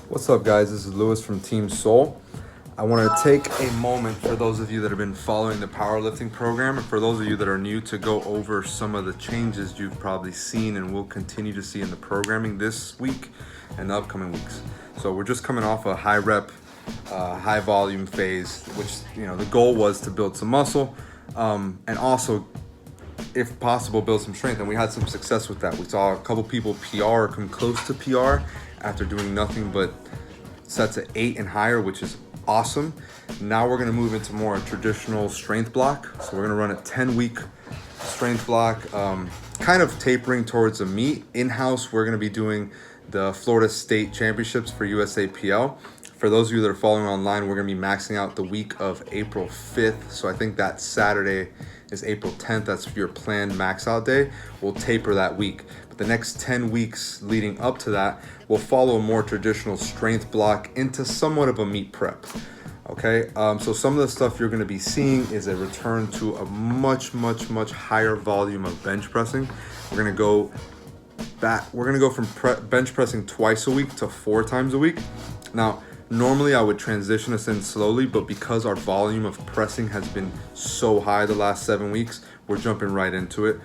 What's up, guys? This is Lewis from Team Soul. I want to take a moment for those of you that have been following the powerlifting program, and for those of you that are new, to go over some of the changes you've probably seen and will continue to see in the programming this week and the upcoming weeks. So we're just coming off a high rep, high volume phase, which, the goal was to build some muscle, and also, if possible, build some strength. And we had some success with that. We saw a couple people PR or come close to PR after doing nothing but sets of 8 and higher, which is awesome. Now we're going to move into more traditional strength block. So we're going to run a 10-week strength block, kind of tapering towards a meet. In-house, we're going to be doing the Florida State Championships for USAPL. For those of you that are following online, we're going to be maxing out the week of April 5th. So I think that Saturday is April 10th. That's your planned max out day. We'll taper that week. But the next 10 weeks leading up to that, we'll follow a more traditional strength block into somewhat of a meet prep. Okay, so some of the stuff you're going to be seeing is a return to a much higher volume of bench pressing. We're going to go from bench pressing twice a week to 4 times a week. Now, normally I would transition us in slowly, but because our volume of pressing has been so high the last 7 weeks, we're jumping right into it.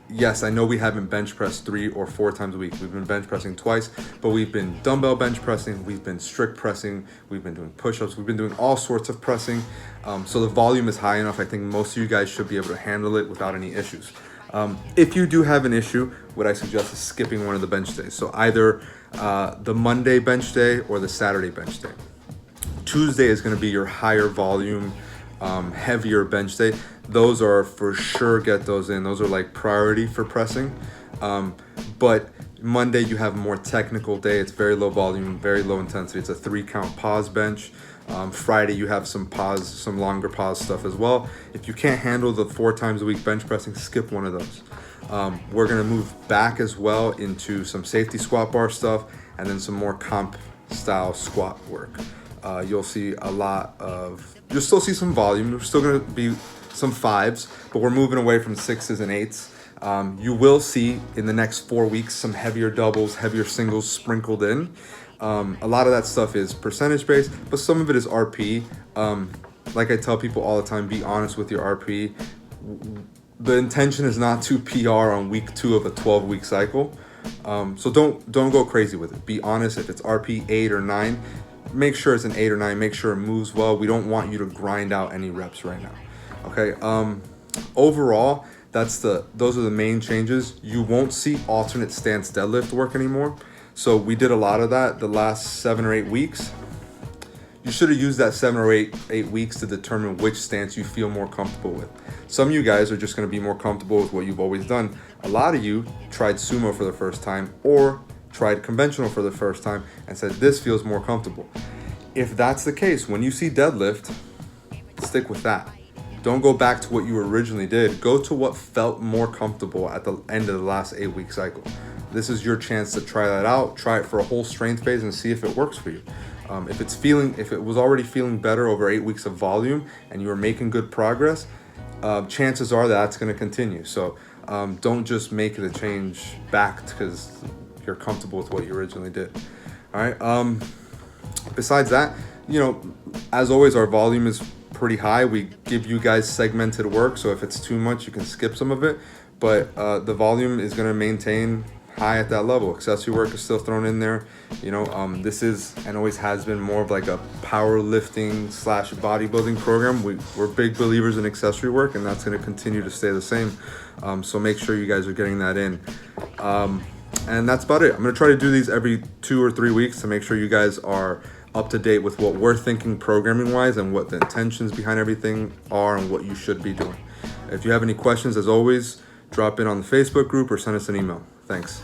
Yes, I know we haven't bench pressed 3 or 4 times a week. We've been bench pressing twice, but we've been dumbbell bench pressing, we've been strict pressing, we've been doing push-ups, we've been doing all sorts of pressing. So the volume is high enough. I think most of you guys should be able to handle it without any issues. If you do have an issue, what I suggest is skipping one of the bench days. So either the Monday bench day or the Saturday bench day. Tuesday is going to be your higher volume, heavier bench day. Those are for sure, get those in. Those are like priority for pressing. But Monday you have a more technical day. It's very low volume, very low intensity. It's a 3-count pause bench. Friday you have some longer pause stuff as well. If you can't handle the 4 times a week bench pressing, skip one of those. We're gonna move back as well into some safety squat bar stuff, and then some more comp style squat work. You'll see you'll still see some volume. There's still gonna be some 5s, but we're moving away from 6s and 8s. You will see in the next 4 weeks some heavier doubles, heavier singles sprinkled in. A lot of that stuff is percentage based, but some of it is RP. Like I tell people all the time, be honest with your RP. The intention is not to PR on week 2 of a 12-week cycle. So don't go crazy with it. Be honest. If it's RP 8 or 9, make sure it's an 8 or 9. Make sure it moves well. We don't want you to grind out any reps right now. Okay. Overall, those are the main changes. You won't see alternate stance deadlift work anymore. So we did a lot of that the last 7 or 8 weeks. You should have used that 7 or 8 weeks to determine which stance you feel more comfortable with. Some of you guys are just going to be more comfortable with what you've always done. A lot of you tried sumo for the first time or tried conventional for the first time and said, this feels more comfortable. If that's the case, when you see deadlift, stick with that. Don't go back to what you originally did. Go to what felt more comfortable at the end of the last 8-week cycle. This is your chance to try that out. Try it for a whole strength phase and see if it works for you. If it was already feeling better over 8 weeks of volume and you were making good progress, chances are that's going to continue. So don't just make the change back because you're comfortable with what you originally did. All right. Besides that, as always, our volume is pretty high. We give you guys segmented work, so if it's too much, you can skip some of it. But the volume is going to maintain high at that level. Accessory work is still thrown in there. This is and always has been more of like a powerlifting / bodybuilding program. We're big believers in accessory work, and that's going to continue to stay the same. So make sure you guys are getting that in. And that's about it. I'm going to try to do these every 2 or 3 weeks to make sure you guys are up to date with what we're thinking programming wise and what the intentions behind everything are and what you should be doing. If you have any questions, as always, drop in on the Facebook group or send us an email. Thanks.